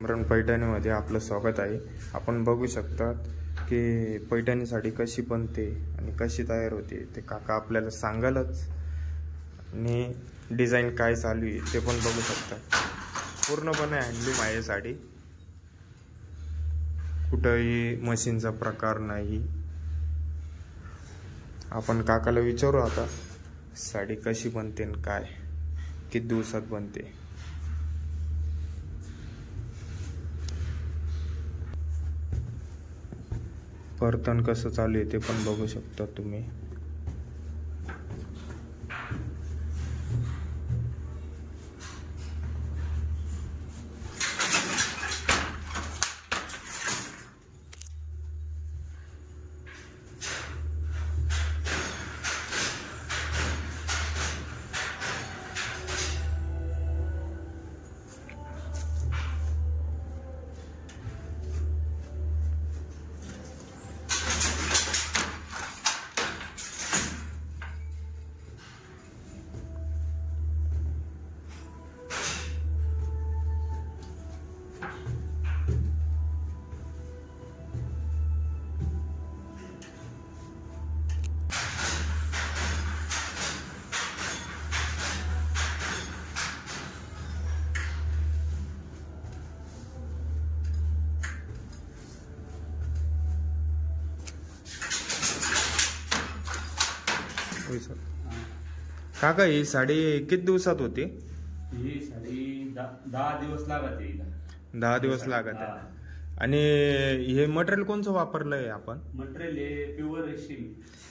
आमरण पैठणीमध्ये आपलं स्वागत आहे। आपण बघू शकता की पैठणी साडी कशी बनते आणि कशी तयार होते ते काका आपल्याला सांगालच, आणि डिझाइन काय चालू आहे ते पण बघू शकता। पूर्णपणे हँडलूम आहे साडी, कुठेही मशीनचा प्रकार नाही। आपण काकाला विचारू आता साडी कशी बनते आणि काय किती दिवसात बनते। परतन कसं चालू आहे ते पण बघू शकता तुम्ही। काका ही साडी किती दिवसात होती? ही साडी 10 दिवस लागत आहे। 10 दिवस लागत आहे। आणि हे मटेरियल कोणचं वापरलंय आपण? मटेरियल हे प्युअर रेशीम।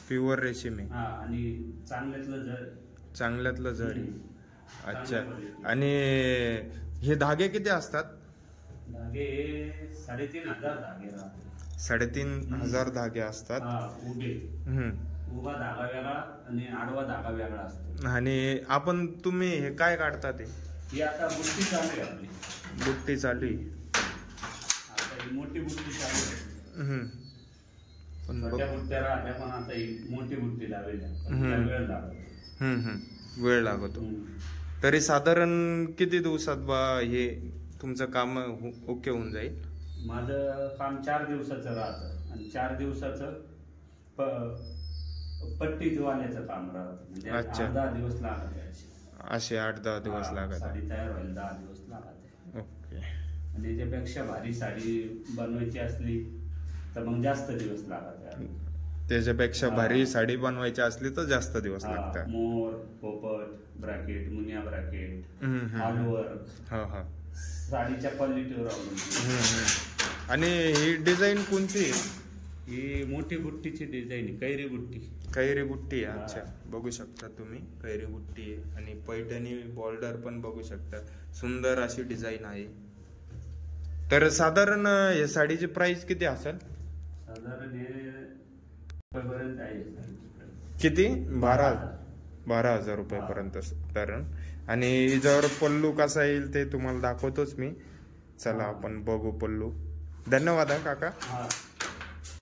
प्युअर रेशीम आहे आणि चांगल्यातलं जरी। अच्छा, आणि हे धागे किती असतात? धागे 3,500 धागे राहतात। 3,500 धागे असतात। उभा धागा वेगळा आणि आडवा धागा वेगळा असतो। आणि तुम्ही हे काय काढता ते? ही आता बुट्टी चालू आहे आपली। बुट्टी चालू आहे आता ही मोठी बुट्टी चालू आहे। पण छोट्या बुट्ट्या राहत्या, पण आता ही मोठी बुट्टी लावली वेळ लागतो। वेळ लागतो। तरी साधारण किती दिवसात हे तुमचं काम ओके होऊन जाईल? माझं काम 4 दिवसाचं राहतं, आणि 4 दिवसाचं पट्टी वाल्याचं काम राहतं। म्हणजे 8-10 दिवस लागत आहे। असे 8-10 दिवस लागत साडी तयार व्हायला 10 दिवस लागत आहे। ओके। आणि त्याच्यापेक्षा भारी साडी बनवायची असली तर मग जास्त दिवस लागत आहे। त्याच्यापेक्षा भारी साडी बनवायची असली तर जास्त दिवस लागतात। मोर, पोपट, ब्रॅकेट, मुनिया ब्रॅकेट, ऑल ओव्हर साडीच्या क्वालिटीवर अवलंबून। आणि ही डिझाईन कोणती? ही मोठी बुट्टीची डिझाईन, कैरी बुट्टी आहे। अच्छा, बघू शकता तुम्ही कैरी बुट्टी आहे, आणि पैठणी बॉर्डर पण बघू शकता। सुंदर अशी डिझाईन आहे। तर साधारण या साडीची प्राइस किती असेल? साधारण पर्यंत आहे। किती? 12,000 रुपये पर्यंत साधारण। आणि हिच्यावर पल्लू कसा येईल ते तुम्हाला दाखवतोच मी। चला आपण बघू पल्लू। धन्यवाद काका।